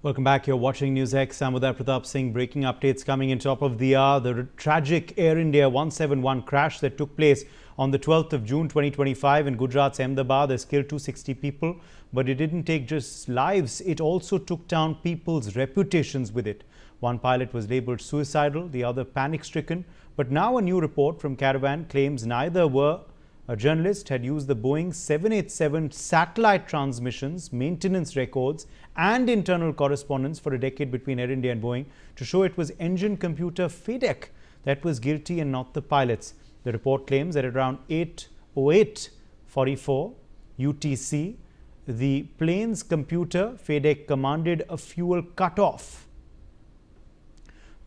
Welcome back. You're watching NewsX. I'm Uday Pratap Singh. Breaking updates coming in top of the hour. The tragic Air India 171 crash that took place on the 12th of June 2025 in Gujarat's Ahmedabad has killed 260 people. But it didn't take just lives. It also took down people's reputations with it. One pilot was labeled suicidal, the other panic-stricken. But now a new report from Caravan claims neither were. A journalist had used the Boeing 787 satellite transmissions, maintenance records and internal correspondence for a decade between Air India and Boeing to show it was engine computer FedEx that was guilty and not the pilots. The report claims that at around 8:08:44 UTC, the plane's computer FedEx commanded a fuel cutoff.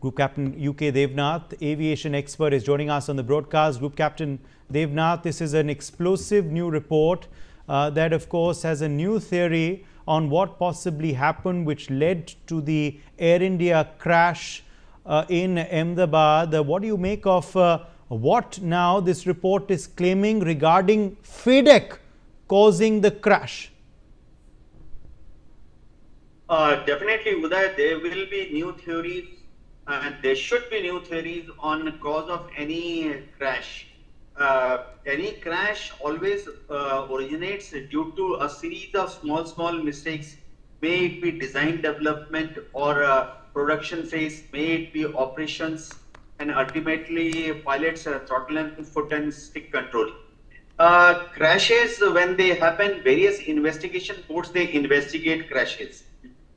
Group Captain UK Devnath, aviation expert, is joining us on the broadcast. Group Captain Devnath, this is an explosive new report that, of course, has a new theory on what possibly happened, which led to the Air India crash in Ahmedabad. What do you make of what now this report is claiming regarding FedEx causing the crash? Definitely, Uday, there will be new theories. And there should be new theories on the cause of any crash. Any crash always originates due to a series of small mistakes. May it be design development or production phase, may it be operations, and ultimately pilots throttle and foot and stick control. Crashes, when they happen, various investigation boards, they investigate crashes.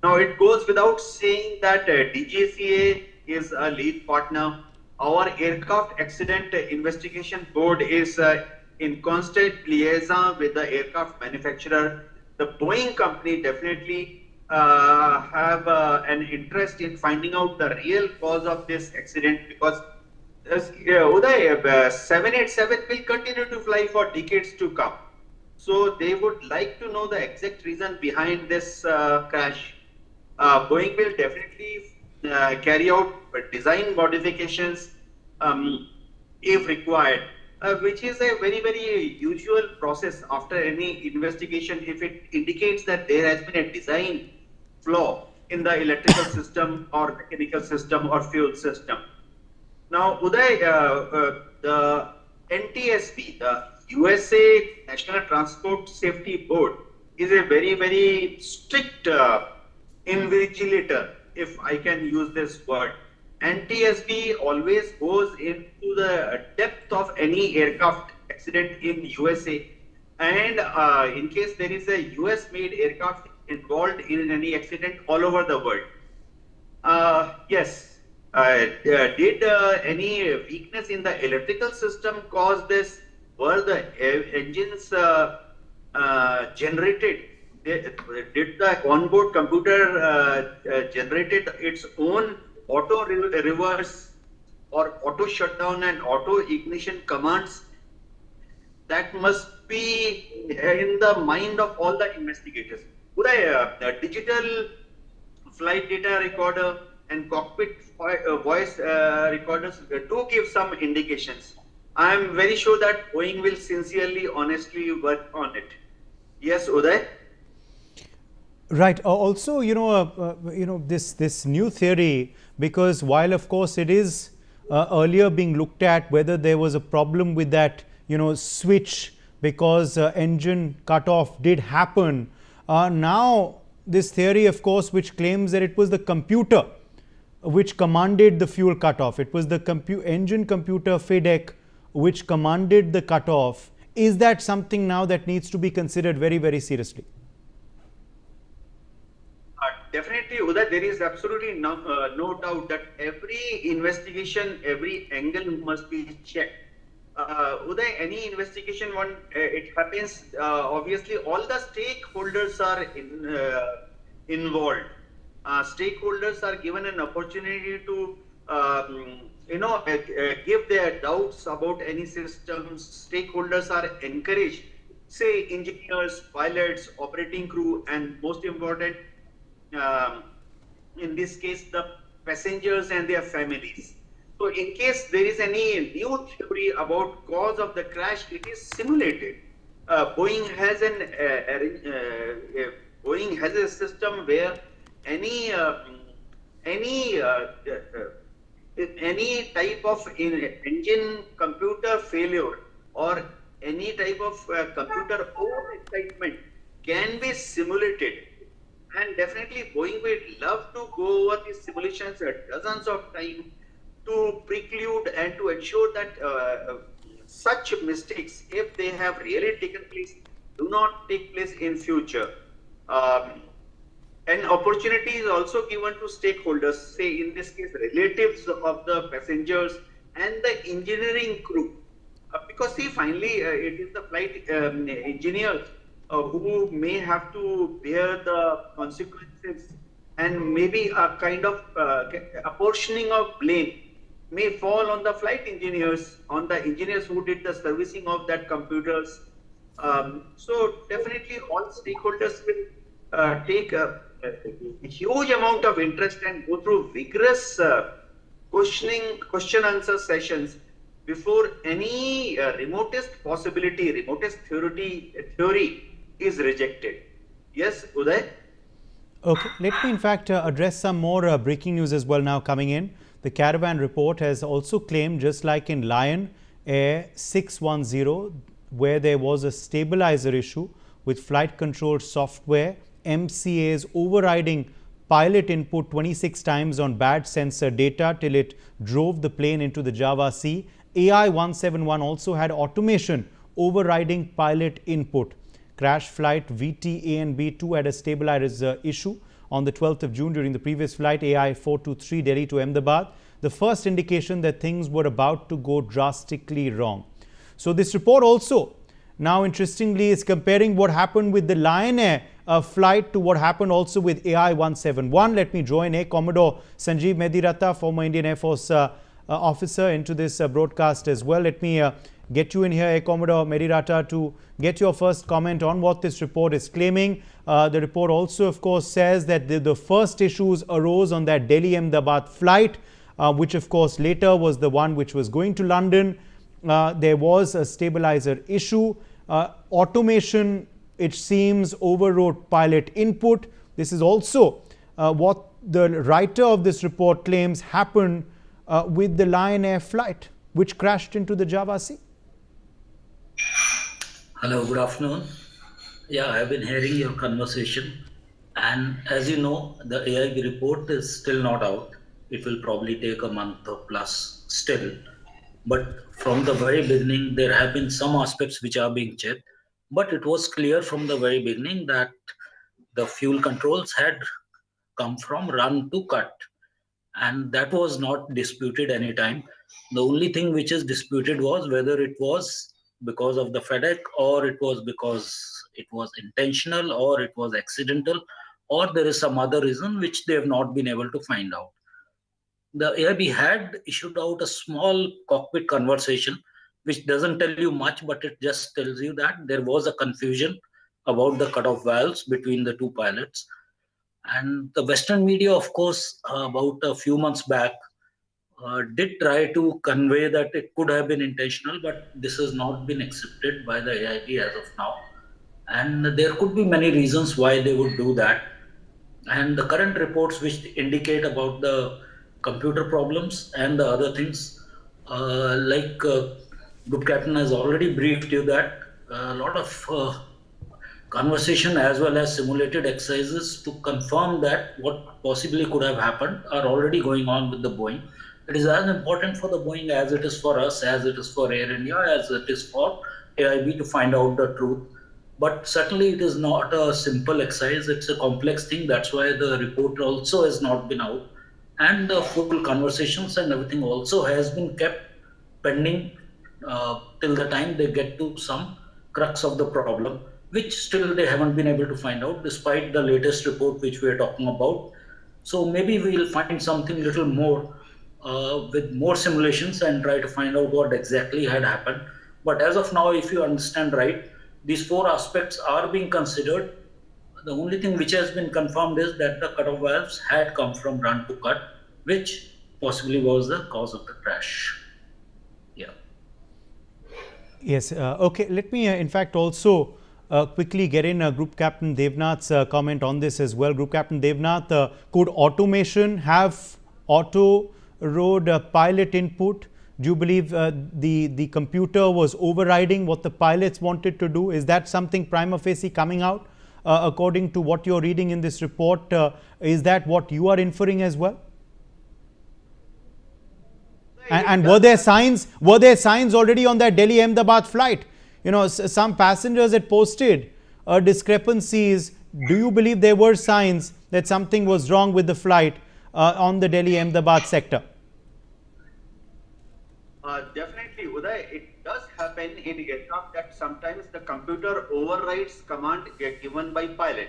Now, it goes without saying that DGCA is a lead partner. Our aircraft accident investigation board is in constant liaison with the aircraft manufacturer. The Boeing company definitely have an interest in finding out the real cause of this accident, because Uday, 787 will continue to fly for decades to come. So they would like to know the exact reason behind this crash. Boeing will definitely carry out design modifications if required, which is a very usual process after any investigation if it indicates that there has been a design flaw in the electrical system or mechanical system or fuel system. Now, Uday, the NTSB, the USA National Transport Safety Board, is a very strict invigilator, if I can use this word. NTSB always goes into the depth of any aircraft accident in USA, and in case there is a US made aircraft involved in any accident all over the world. Yes, did any weakness in the electrical system cause this? Were the engines generated? Did the onboard computer generated its own auto reverse or auto shutdown and auto ignition commands? That must be in the mind of all the investigators. The digital flight data recorder and cockpit voice recorders do give some indications. I am very sure that Boeing will sincerely, honestly work on it. Yes, Uday? Right. Also, this new theory, because while of course it is earlier being looked at whether there was a problem with that, switch, because engine cutoff did happen. Now, this theory, of course, which claims that it was the computer which commanded the fuel cutoff. It was the engine computer FedEx which commanded the cutoff. Is that something now that needs to be considered very seriously? Definitely, Uday, there is absolutely no doubt that every investigation, every angle must be checked. Uday, any investigation, when it happens, obviously all the stakeholders are involved. Stakeholders are given an opportunity to give their doubts about any systems. Stakeholders are encouraged, say engineers, pilots, operating crew, and most important, in this case, the passengers and their families. So in case there is any new theory about cause of the crash, it is simulated. Boeing has a system where any any uh, uh, any type of engine computer failure or any type of computer overexcitement can be simulated. And definitely Boeing would love to go over these simulations dozens of times to preclude and to ensure that such mistakes, if they have really taken place, do not take place in future. Um, an opportunity is also given to stakeholders, say in this case, relatives of the passengers and the engineering crew. Because see, finally, it is the flight engineers who may have to bear the consequences, and maybe a kind of apportioning of blame may fall on the flight engineers, on the engineers who did the servicing of that computers. So definitely all stakeholders will take a huge amount of interest and go through vigorous question answer sessions before any remotest possibility, remotest theory is rejected. Yes, Uday? Okay, let me in fact address some more breaking news as well now coming in. The Caravan report has also claimed, just like in Lion Air 610, where there was a stabilizer issue with flight control software, MCA's overriding pilot input 26 times on bad sensor data till it drove the plane into the Java Sea. AI 171 also had automation overriding pilot input. Crash flight VT ANB2 had a stabilizer issue on the 12th of June during the previous flight AI 423 Delhi to Ahmedabad. The first indication that things were about to go drastically wrong. So this report also now interestingly is comparing what happened with the Lion Air flight to what happened also with AI 171. Let me join Air Commodore Sanjeev Mediratta, former Indian Air Force officer, into this broadcast as well. Let me get you in here, Air Commodore Mediratta, to get your first comment on what this report is claiming. The report also, of course, says that the first issues arose on that Delhi-Ahmedabad flight, which, of course, later was the one which was going to London. There was a stabilizer issue. Automation, it seems, overrode pilot input. This is also what the writer of this report claims happened with the Lion Air flight, which crashed into the Java Sea. Hello, good afternoon. Yeah, I've been hearing your conversation. And as you know, the AIB report is still not out. It will probably take a month or plus still. But from the very beginning, there have been some aspects which are being checked. But it was clear from the very beginning that the fuel controls had come from run to cut. And that was not disputed any time. The only thing which is disputed was whether it was because of the FedEx, or it was because it was intentional, or it was accidental, or there is some other reason which they have not been able to find out. The AIB had issued out a small cockpit conversation, which doesn't tell you much, but it just tells you that there was a confusion about the cutoff valves between the two pilots. And the Western media, of course, about a few months back, did try to convey that it could have been intentional, but this has not been accepted by the AIB as of now. And there could be many reasons why they would do that. And the current reports which indicate about the computer problems and the other things, Group Captain has already briefed you that a lot of conversation as well as simulated exercises to confirm that what possibly could have happened are already going on with the Boeing. It is as important for the Boeing as it is for us, as it is for Air India, as it is for AIB to find out the truth. But certainly it is not a simple exercise. It's a complex thing. That's why the report also has not been out. And the full conversations and everything also has been kept pending till the time they get to some crux of the problem, which still they haven't been able to find out despite the latest report which we are talking about. So maybe we'll find something little more with more simulations and try to find out what exactly had happened. But as of now, if you understand right, these four aspects are being considered. The only thing which has been confirmed is that the cutoff valves had come from run to cut, which possibly was the cause of the crash. Yeah. Yes. Okay. Let me, in fact, also quickly get in Group Captain Devnath's comment on this as well. Group Captain Devnath, could automation have auto road pilot input? Do you believe the computer was overriding what the pilots wanted to do? Is that something prima facie coming out according to what you're reading in this report? Is that what you are inferring as well? And were there signs already on that Delhi Ahmedabad flight? You know, some passengers had posted discrepancies. Do you believe there were signs that something was wrong with the flight on the Delhi Ahmedabad sector? Definitely, Uday. It does happen in aircraft that sometimes the computer overrides command given by pilot.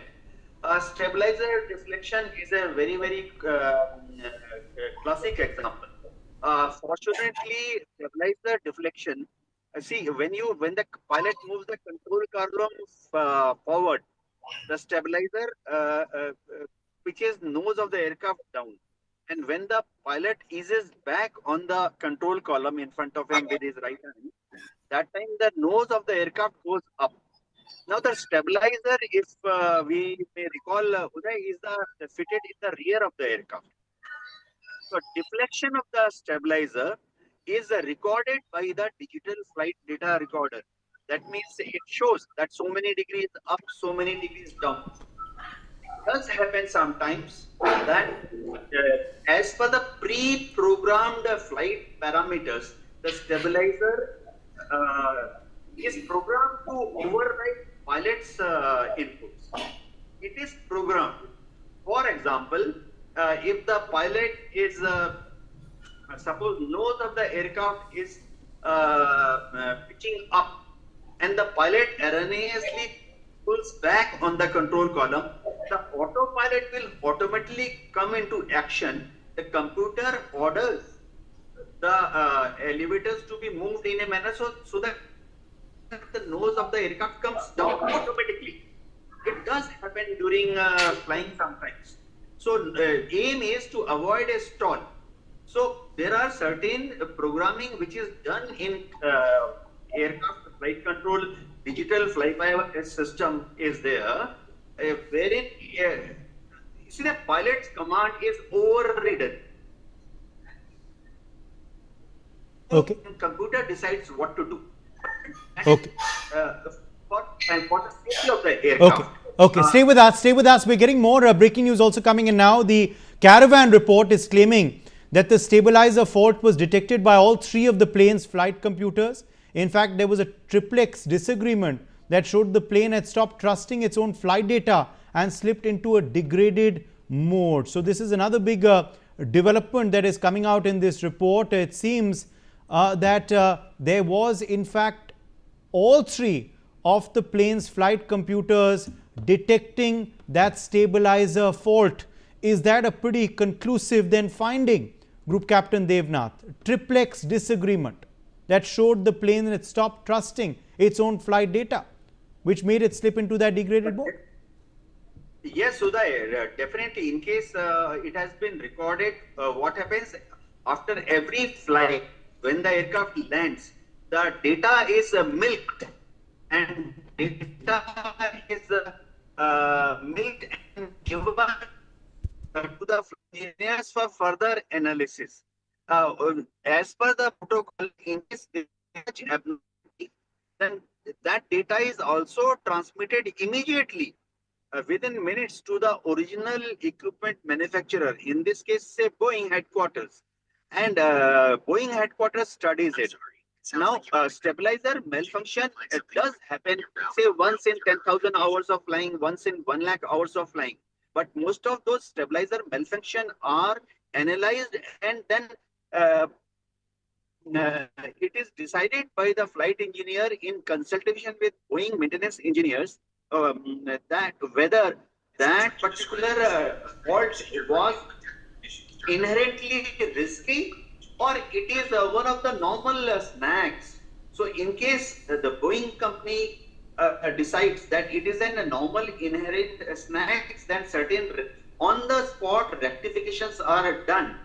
Stabilizer deflection is a very classic example. Fortunately, stabilizer deflection. See, when the pilot moves the control column forward, the stabilizer pitches nose of the aircraft down, and when the pilot eases back on the control column in front of him with his right hand, that time the nose of the aircraft goes up. Now the stabilizer, if we may recall, Uday, is fitted in the rear of the aircraft. So deflection of the stabilizer is recorded by the digital flight data recorder. That means it shows that so many degrees up, so many degrees down. It does happen sometimes that as per the pre-programmed flight parameters, the stabilizer is programmed to override pilot's inputs. It is programmed. For example, if the pilot is, suppose nose of the aircraft is pitching up and the pilot erroneously pulls back on the control column, the autopilot will automatically come into action. The computer orders the elevators to be moved in a manner so that the nose of the aircraft comes down automatically. It does happen during flying sometimes. So aim is to avoid a stall. So there are certain programming which is done in aircraft flight control. Digital fly-by-wire system is there, wherein see the pilot's command is overridden. Okay. The computer decides what to do. Okay. For the safety of the aircraft. Okay. Okay, stay with us. Stay with us. We're getting more breaking news also coming in now. The Caravan report is claiming that the stabilizer fault was detected by all three of the plane's flight computers. In fact, there was a triplex disagreement that showed the plane had stopped trusting its own flight data and slipped into a degraded mode. So this is another big development that is coming out in this report. It seems that there was in fact all three of the plane's flight computers detecting that stabilizer fault. Is that a pretty conclusive then finding, Group Captain Devnath? Triplex disagreement that showed the plane had stopped trusting its own flight data, which made it slip into that degraded mode. Yes, Uday, definitely. In case it has been recorded, what happens after every flight, when the aircraft lands, the data is milked, and data is milked and given to the flight engineers for further analysis. As per the protocol, in case there is such abnormality, then that data is also transmitted immediately within minutes to the original equipment manufacturer, in this case, say Boeing headquarters. And Boeing headquarters studies it. Now, stabilizer malfunction does happen, say, once in 10,000 hours of flying, once in 1 lakh hours of flying. But most of those stabilizer malfunction are analyzed, and then it is decided by the flight engineer in consultation with Boeing maintenance engineers that whether that particular fault was inherently risky or it is one of the normal snags. So in case the Boeing company decides that it is a normal inherent snags, then certain on the spot rectifications are done.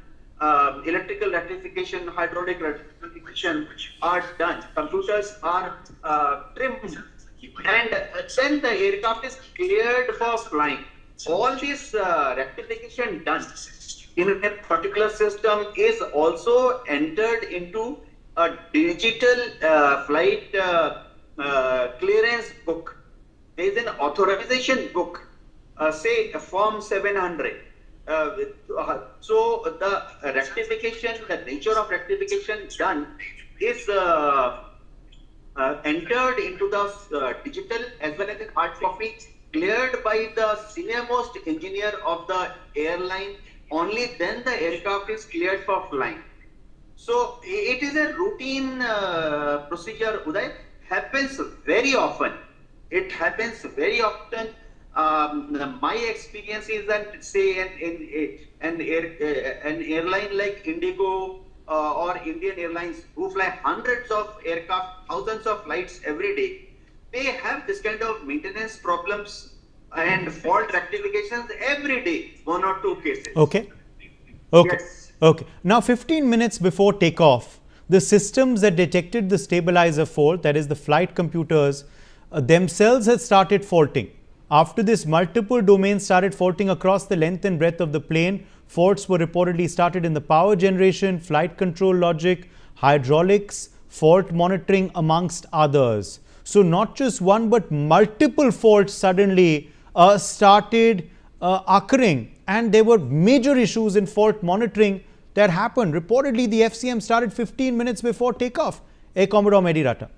Electrical rectification, hydraulic rectification are done. Computers are trimmed and then the aircraft is cleared for flying. All this rectification done in a particular system is also entered into a digital flight clearance book. There is an authorization book, say Form 700. So the rectification, the nature of rectification done is entered into the digital as well as in hard copy, cleared by the senior most engineer of the airline. Only then the aircraft is cleared for flying. So it is a routine procedure, Uday. Happens very often. It happens very often. My experience is that, say, an airline like Indigo or Indian Airlines, who fly hundreds of aircraft, thousands of flights every day, they have this kind of maintenance problems and fault rectifications every day, one or two cases. Okay. Okay. Yes. Okay. Now, 15 minutes before takeoff, the systems that detected the stabilizer fault, that is the flight computers, themselves had started faulting. After this, multiple domains started faulting across the length and breadth of the plane. Faults were reportedly started in the power generation, flight control logic, hydraulics, fault monitoring, amongst others. So not just one but multiple faults suddenly started occurring, and there were major issues in fault monitoring that happened. Reportedly, the FCM started 15 minutes before takeoff. Air Commodore Medirata.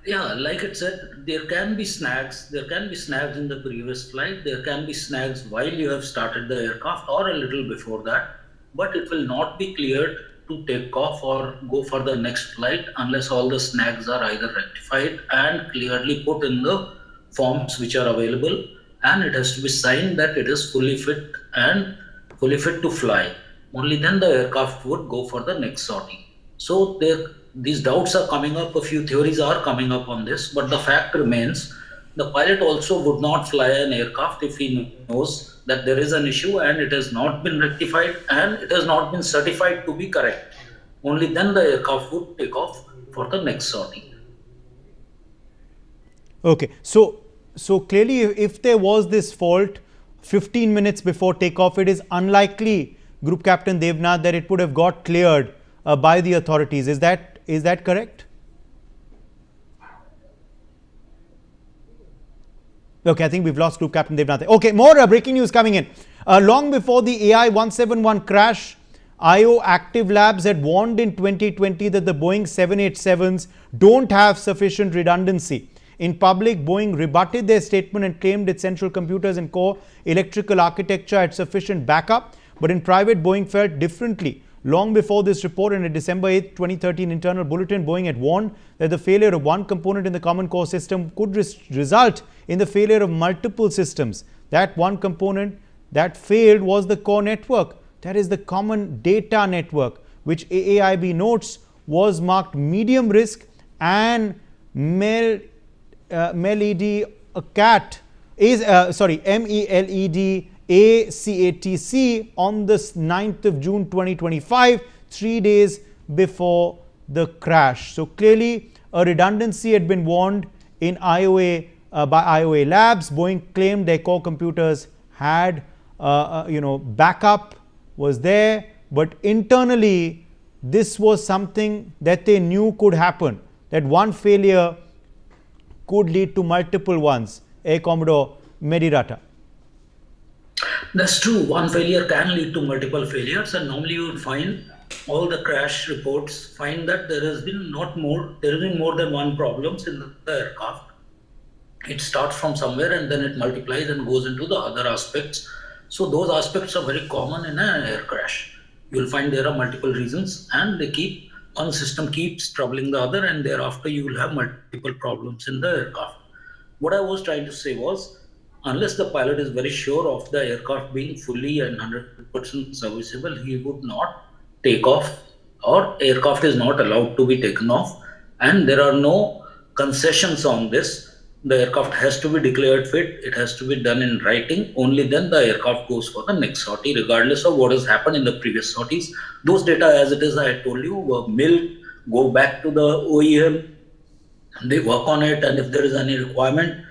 Yeah, like it said, there can be snags. There can be snags in the previous flight. There can be snags while you have started the aircraft or a little before that. But it will not be cleared to take off or go for the next flight unless all the snags are either rectified and clearly put in the forms which are available. And it has to be signed that it is fully fit and fully fit to fly. Only then the aircraft would go for the next sortie. So these doubts are coming up, a few theories are coming up on this, but the fact remains the pilot also would not fly an aircraft if he knows that there is an issue and it has not been rectified and it has not been certified to be correct. Only then the aircraft would take off for the next sortie. Okay, so clearly if there was this fault 15 minutes before takeoff, it is unlikely, Group Captain Devnath, that it would have got cleared by the authorities. Is that correct? Okay, I think we've lost Group Captain Devnath. Okay, more breaking news coming in. Long before the AI 171 crash, IO Active Labs had warned in 2020 that the Boeing 787s don't have sufficient redundancy. In public, Boeing rebutted their statement and claimed its central computers and core electrical architecture had sufficient backup. But in private, Boeing felt differently. Long before this report, in a December 8, 2013 internal bulletin, Boeing had warned that the failure of one component in the common core system could result in the failure of multiple systems. That one component that failed was the core network, that is the common data network, which AAIB notes was marked medium risk and MELED ACATC on the 9th of June 2025, 3 days before the crash. So clearly a redundancy had been warned in IOA by IOA Labs. Boeing claimed their core computers had backup was there, but internally this was something that they knew could happen, that one failure could lead to multiple ones. Air Commodore Medirata. That's true. One failure can lead to multiple failures, and normally you would find all the crash reports find that there has been more than one problems in the aircraft. It starts from somewhere and then it multiplies and goes into the other aspects. So those aspects are very common in an air crash. You'll find there are multiple reasons, and one system keeps troubling the other, and thereafter you will have multiple problems in the aircraft. What I was trying to say was, unless the pilot is very sure of the aircraft being fully and 100% serviceable, he would not take off, or aircraft is not allowed to be taken off, and there are no concessions on this. The aircraft has to be declared fit, it has to be done in writing, only then the aircraft goes for the next sortie, regardless of what has happened in the previous sorties. Those data, as it is, I told you, were milled, go back to the OEM, They work on it, and if there is any requirement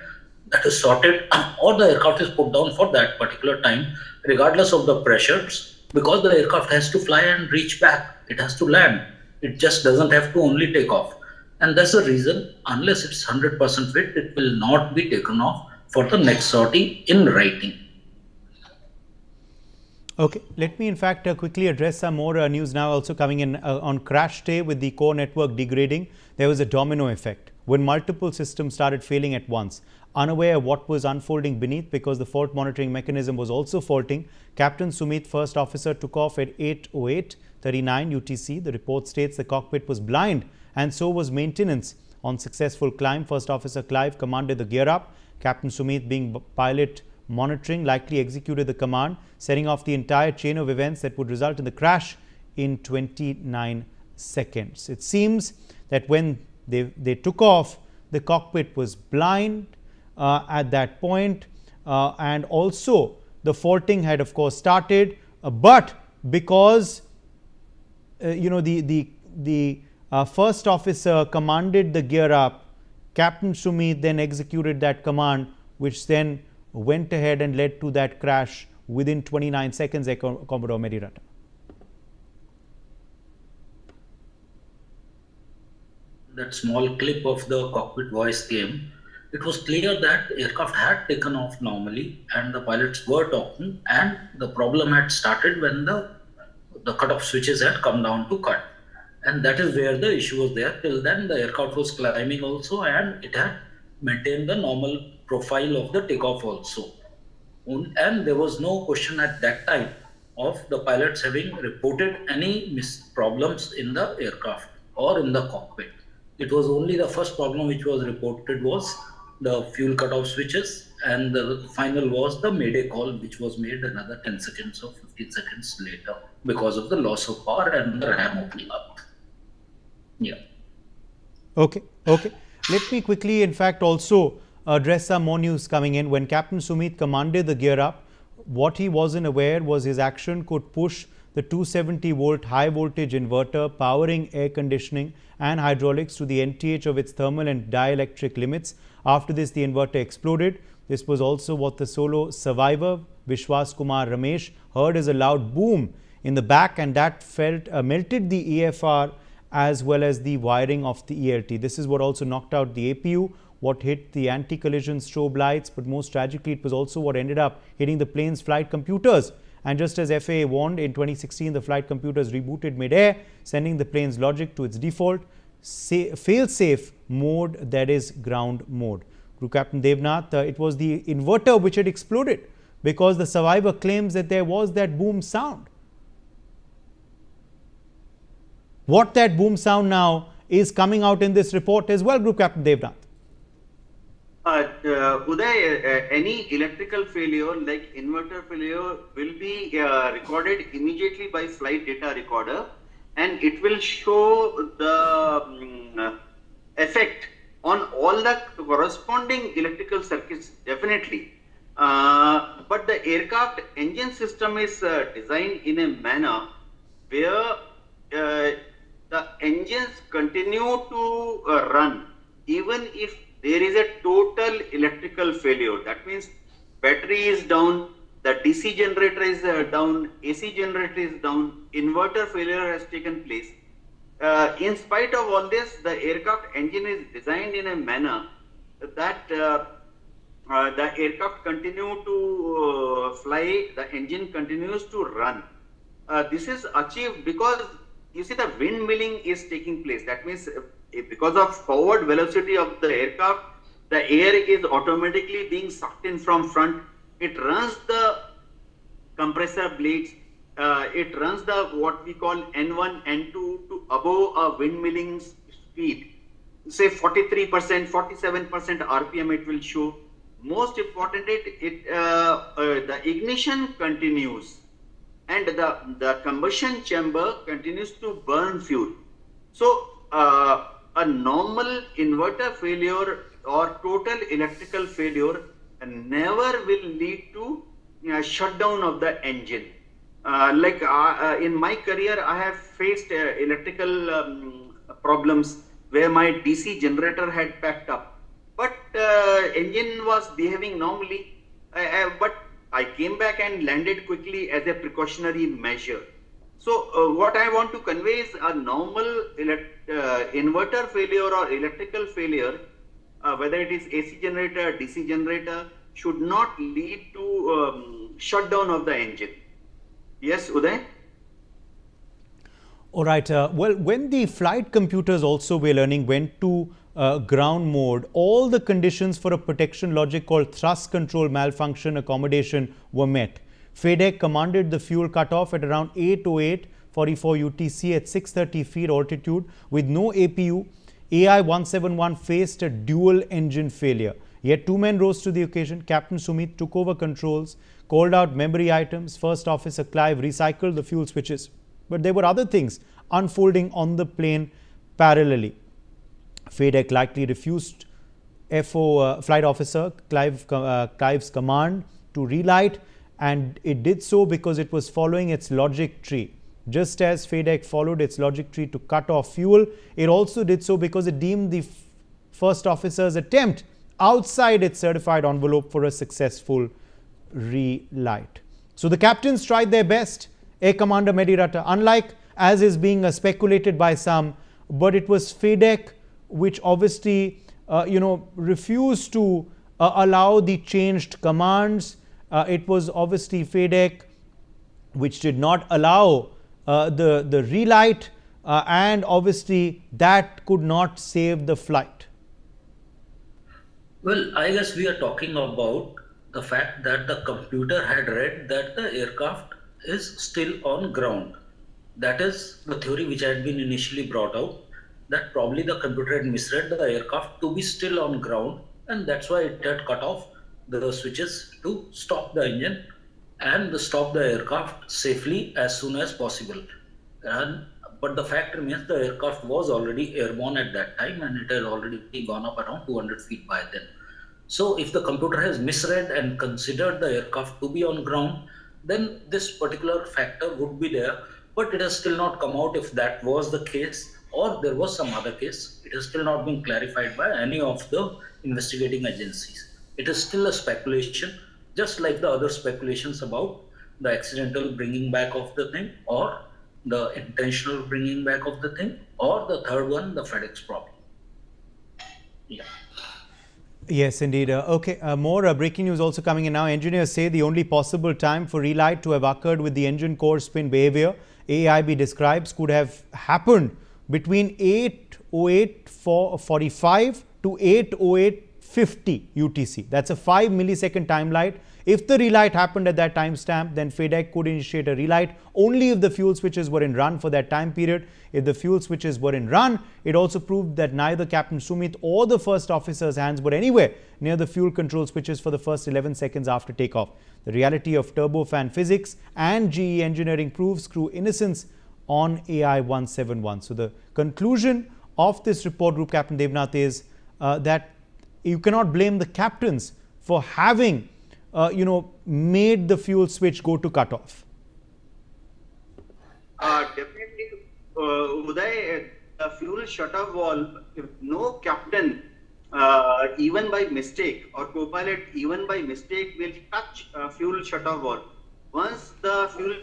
that is sorted, or the aircraft is put down for that particular time, regardless of the pressures, because the aircraft has to fly and reach back, it has to land. It just doesn't have to only take off. And that's the reason, unless it's 100% fit, it will not be taken off for the next sortie in writing. Okay, let me in fact quickly address some more news now also coming in on crash day. With the core network degrading, there was a domino effect when multiple systems started failing at once. Unaware of what was unfolding beneath because the fault monitoring mechanism was also faulting, Captain Sumit, first officer, took off at 8:08:39 UTC. The report states the cockpit was blind and so was maintenance. On successful climb, first officer Clive commanded the gear up. Captain Sumit, being pilot monitoring, likely executed the command, setting off the entire chain of events that would result in the crash in 29 seconds. It seems that when they took off, the cockpit was blind at that point, and also the faulting had of course started, but because the first officer commanded the gear up, Captain Sumit then executed that command, which then went ahead and led to that crash within 29 seconds, Commodore Merirata. That small clip of the cockpit voice came, it was clear that the aircraft had taken off normally and the pilots were talking, and the problem had started when the cutoff switches had come down to cut. And that is where the issue was there. Till then, the aircraft was climbing also, and it had maintained the normal profile of the takeoff also. And there was no question at that time of the pilots having reported any problems in the aircraft or in the cockpit. It was only the first problem which was reported was the fuel cutoff switches, and the final was the mayday call, which was made another 10 seconds or 15 seconds later because of the loss of power and the RAM opening up. Yeah. Okay. Let me quickly, in fact, also address some more news coming in. When Captain Sumit commanded the gear up, what he wasn't aware was his action could push the 270 volt high voltage inverter powering air conditioning and hydraulics to the NTH of its thermal and dielectric limits. After this, the inverter exploded. This was also what the solo survivor, Vishwas Kumar Ramesh, heard as a loud boom in the back, and that melted the EFR as well as the wiring of the ELT. This is what also knocked out the APU, what hit the anti-collision strobe lights, but most tragically, it was also what ended up hitting the plane's flight computers. And just as FAA warned, in 2016, the flight computers rebooted mid-air, sending the plane's logic to its default fail-safe mode, that is ground mode. Group Captain Devnath, it was the inverter which had exploded because the survivor claims that there was that boom sound. What that boom sound now is coming out in this report as well, Group Captain Devnath. Uday, any electrical failure like inverter failure will be recorded immediately by flight data recorder, and it will show the effect on all the corresponding electrical circuits, definitely. But the aircraft engine system is designed in a manner where the engines continue to run even if there is a total electrical failure. That means battery is down, the DC generator is down, AC generator is down, inverter failure has taken place. In spite of all this, the aircraft engine is designed in a manner that the aircraft continue to fly, the engine continues to run. This is achieved because you see the windmilling is taking place. That means because of forward velocity of the aircraft, the air is automatically being sucked in from front. It runs the compressor blades. It runs the what we call N1, N2 to above a windmilling speed. Say 43%, 47% RPM it will show. Most importantly, the ignition continues and the combustion chamber continues to burn fuel. So a normal inverter failure or total electrical failure never will lead to shutdown of the engine. In my career, I have faced electrical problems where my DC generator had packed up. But engine was behaving normally. But I came back and landed quickly as a precautionary measure. So what I want to convey is a normal inverter failure or electrical failure, whether it is AC generator, DC generator, should not lead to shutdown of the engine. Yes, Uday? All right. Well, when the flight computers also, we're learning, went to ground mode, all the conditions for a protection logic called thrust control malfunction accommodation were met. FADEC commanded the fuel cutoff at around 8:08:44 UTC at 630 feet altitude with no APU. AI-171 faced a dual engine failure. Yet two men rose to the occasion. Captain Sumit took over controls, called out memory items. First Officer Clive recycled the fuel switches. But there were other things unfolding on the plane parallelly. FADEC likely refused Flight Officer Clive's command to relight, and it did so because it was following its logic tree. Just as FADEC followed its logic tree to cut off fuel, it also did so because it deemed the first officer's attempt outside its certified envelope for a successful relight. So the captains tried their best. Air Commander Mediratta, unlike as is being speculated by some, but it was FADEC which obviously refused to allow the changed commands. It was obviously FADEC which did not allow the relight, and obviously that could not save the flight. Well, I guess we are talking about the fact that the computer had read that the aircraft is still on ground. That is the theory which had been initially brought out, that probably the computer had misread the aircraft to be still on ground, and that's why it had cut off the switches to stop the engine and stop the aircraft safely as soon as possible. But the fact remains the aircraft was already airborne at that time, and it had already gone up around 200 feet by then. So if the computer has misread and considered the aircraft to be on ground, then this particular factor would be there, but it has still not come out if that was the case or there was some other case. It has still not been clarified by any of the investigating agencies. It is still a speculation, just like the other speculations about the accidental bringing back of the thing, or the intentional bringing back of the thing, or the third one, the FedEx problem. Yeah. Yes, indeed. Okay, more breaking news also coming in now. Engineers say the only possible time for relight to have occurred with the engine core spin behavior AIB describes could have happened between 8:08:45 to 8:08:50 UTC. That's a 5 millisecond timeline. If the relight happened at that timestamp, then FADEC could initiate a relight only if the fuel switches were in run for that time period. If the fuel switches were in run, it also proved that neither Captain Sumit or the first officer's hands were anywhere near the fuel control switches for the first 11 seconds after takeoff. The reality of turbofan physics and GE engineering proves crew innocence on AI-171. So the conclusion of this report, Group Captain Devnath, is that you cannot blame the captains for having made the fuel switch go to cutoff. Definitely, Uday, the fuel shutoff valve, if no captain, even by mistake, or co-pilot, even by mistake, will touch fuel shutoff valve. Once the fuel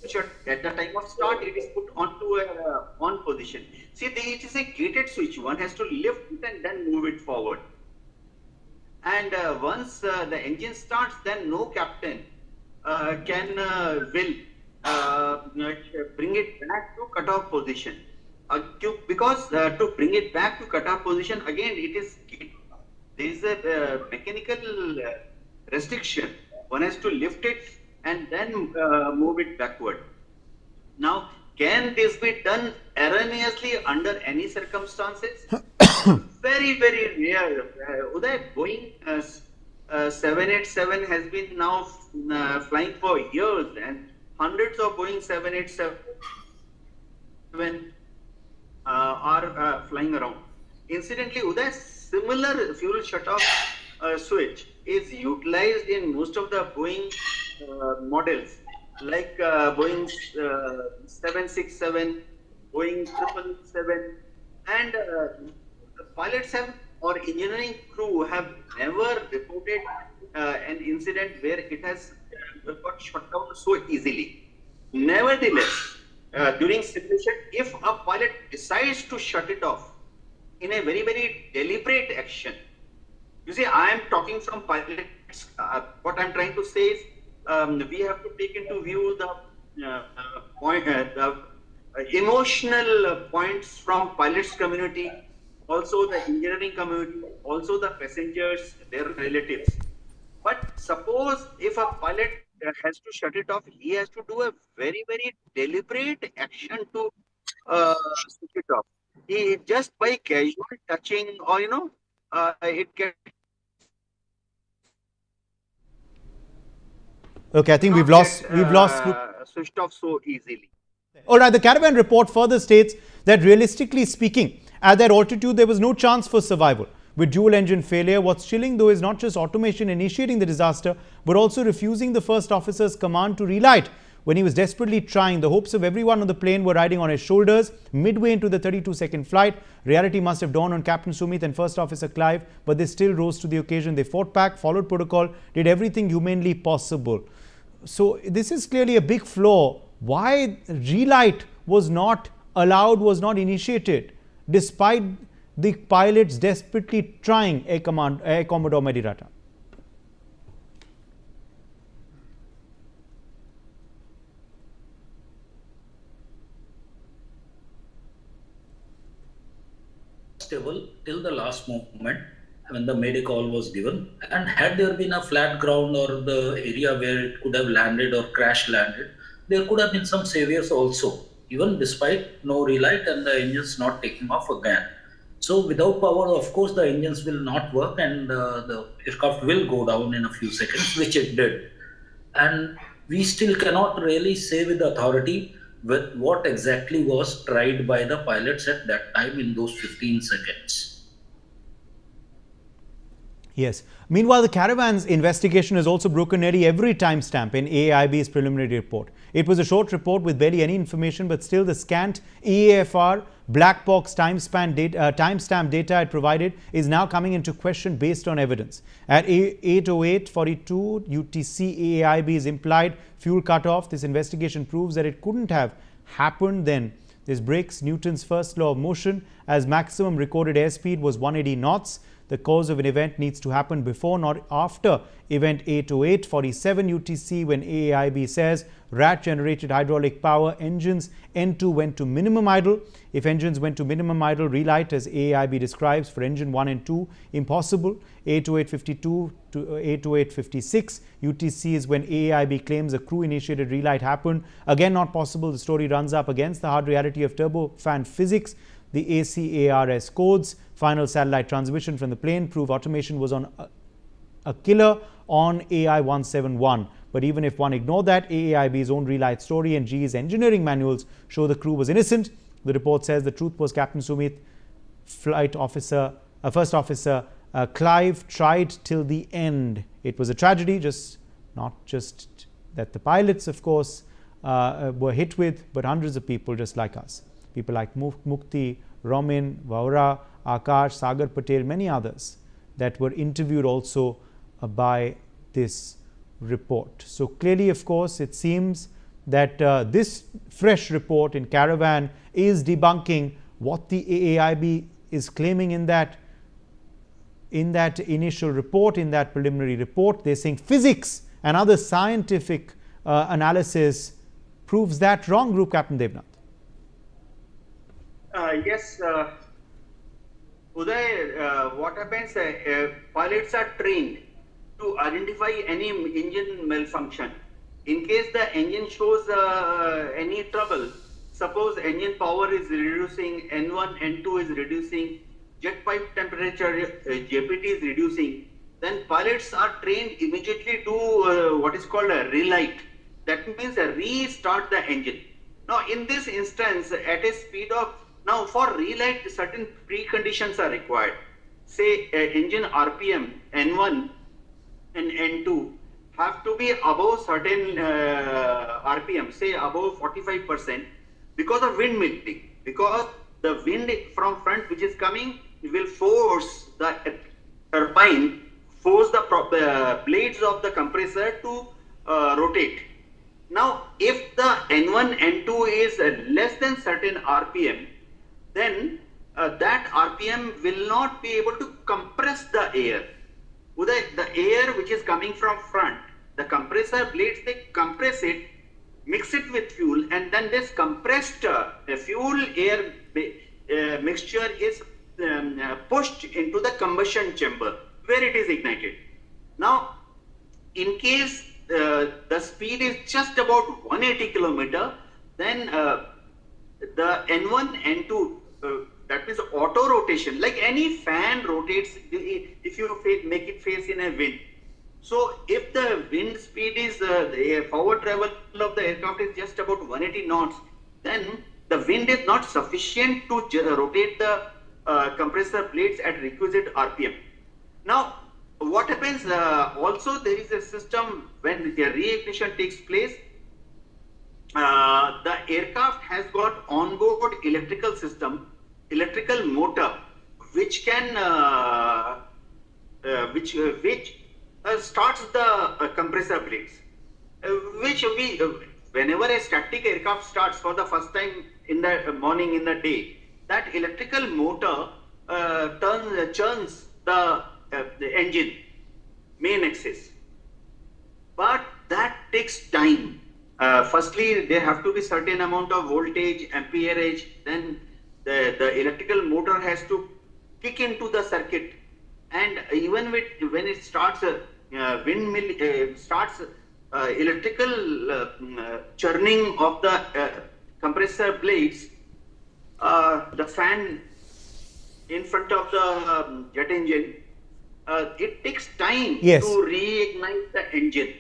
shut at the time of start, it is put onto a on position. See, it is a gated switch. One has to lift it and then move it forward. And once the engine starts, then no captain will bring it back to cutoff position. Because to bring it back to cutoff position, again, there is a mechanical restriction. One has to lift it and then move it backward. Now, can this be done erroneously under any circumstances? Very, very rare. Uday, Boeing 787 has been now flying for years, and hundreds of Boeing 787 are flying around. Incidentally, Uday, similar fuel shutoff switch is utilized in most of the Boeing models, like Boeing 767, Boeing 777, And the pilots have or engineering crew have never reported an incident where it has got shut down so easily. Nevertheless, during simulation, if a pilot decides to shut it off in a very, very deliberate action, you see, I am talking from pilots. What I'm trying to say is we have to take into view the emotional points from pilots community, also the engineering community, also the passengers, their relatives. But suppose if a pilot has to shut it off, he has to do a very, very deliberate action to switch it off. He just by casual touching or it gets Okay, I think not we've lost group. switched off so easily. All right, the Caravan report further states that realistically speaking, at that altitude, there was no chance for survival. With dual engine failure, what's chilling though is not just automation initiating the disaster, but also refusing the first officer's command to relight when he was desperately trying. The hopes of everyone on the plane were riding on his shoulders. Midway into the 32-second flight, reality must have dawned on Captain Sumit and First Officer Clive, but they still rose to the occasion. They fought back, followed protocol, did everything humanly possible. So this is clearly a big flaw. Why relight was not allowed, was not initiated, despite the pilots desperately trying, Air Commodore Medirata? Stable till the last moment when the Mayday call was given. And had there been a flat ground or the area where it could have landed or crash landed, there could have been some saviors also, even despite no relight and the engines not taking off again. So without power, of course, the engines will not work and the aircraft will go down in a few seconds, which it did. And we still cannot really say with authority with what exactly was tried by the pilots at that time in those 15 seconds. Yes. Meanwhile, the Caravan's investigation has also broken nearly every timestamp in AAIB's preliminary report. It was a short report with barely any information, but still the scant EAFR black box timestamp data it provided is now coming into question based on evidence. At 8:08:42 UTC, AAIB's implied fuel cutoff. This investigation proves that it couldn't have happened then. This breaks Newton's first law of motion, as maximum recorded airspeed was 180 knots. The cause of an event needs to happen before, not after event 8:08:47 UTC, when AAIB says RAT generated hydraulic power, engines N2 went to minimum idle. If engines went to minimum idle, relight, as AAIB describes, for engine 1 and 2, impossible. 8:08:52 to 8:08:56 UTC is when AAIB claims a crew-initiated relight happened. Again, not possible. The story runs up against the hard reality of turbofan physics. The ACARS codes, final satellite transmission from the plane, prove automation was on a killer on AI-171. But even if one ignored that, AAIB's own relight story and GE's engineering manuals show the crew was innocent. The report says the truth was Captain Sumit, first officer Clive tried till the end. It was a tragedy, not just that the pilots, of course, were hit with, but hundreds of people just like us. People like Mukti, Romin, Vaura, Akash, Sagar Patel, many others that were interviewed also by this report. So clearly, of course, it seems that this fresh report in Caravan is debunking what the AAIB is claiming in that initial report, in that preliminary report. They're saying physics and other scientific analysis proves that wrong, Group Captain Devnath. Yes, Uday, what happens, pilots are trained to identify any engine malfunction. In case the engine shows any trouble, suppose engine power is reducing, N1, N2 is reducing, jet pipe temperature, JPT is reducing, then pilots are trained immediately to what is called a relight. That means restart the engine. Now, in this instance, at a speed of, now for relight, certain preconditions are required. Say engine RPM N1 and N2 have to be above certain RPM, say above 45%, because of wind milling. Because the wind from front which is coming will force the turbine, force the blades of the compressor to rotate. Now, if the N1, N2 is less than certain RPM, then that RPM will not be able to compress the air. Uday, the air which is coming from front, the compressor blades, they compress it, mix it with fuel, and then this compressed fuel air mixture is pushed into the combustion chamber where it is ignited. Now, in case the speed is just about 180 kilometer, then the N1, N2, that means auto rotation, like any fan rotates if you make it face in a wind. So if the wind speed is, the forward travel of the aircraft is just about 180 knots, then the wind is not sufficient to rotate the compressor blades at requisite RPM. Now, what happens, also there is a system when the reignition takes place, the aircraft has got onboard electrical system, electrical motor, which can, which starts the compressor blades, which whenever a static aircraft starts for the first time in the morning, in the day, that electrical motor churns the engine, main axis. But that takes time. Firstly, there have to be certain amount of voltage, amperage, then the electrical motor has to kick into the circuit, and even when it starts windmill starts electrical churning of the compressor blades, the fan in front of the jet engine, it takes time to reignite the engine.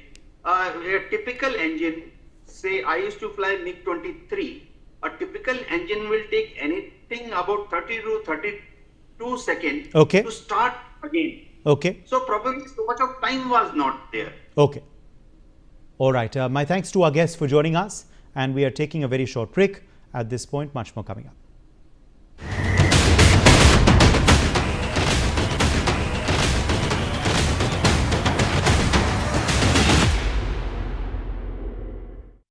A typical engine, say I used to fly MiG-23, a typical engine will take anything about 30 to 32 seconds to start again. Okay. So probably so much of time was not there. Okay. All right. My thanks to our guests for joining us, and we are taking a very short break at this point. Much more coming up.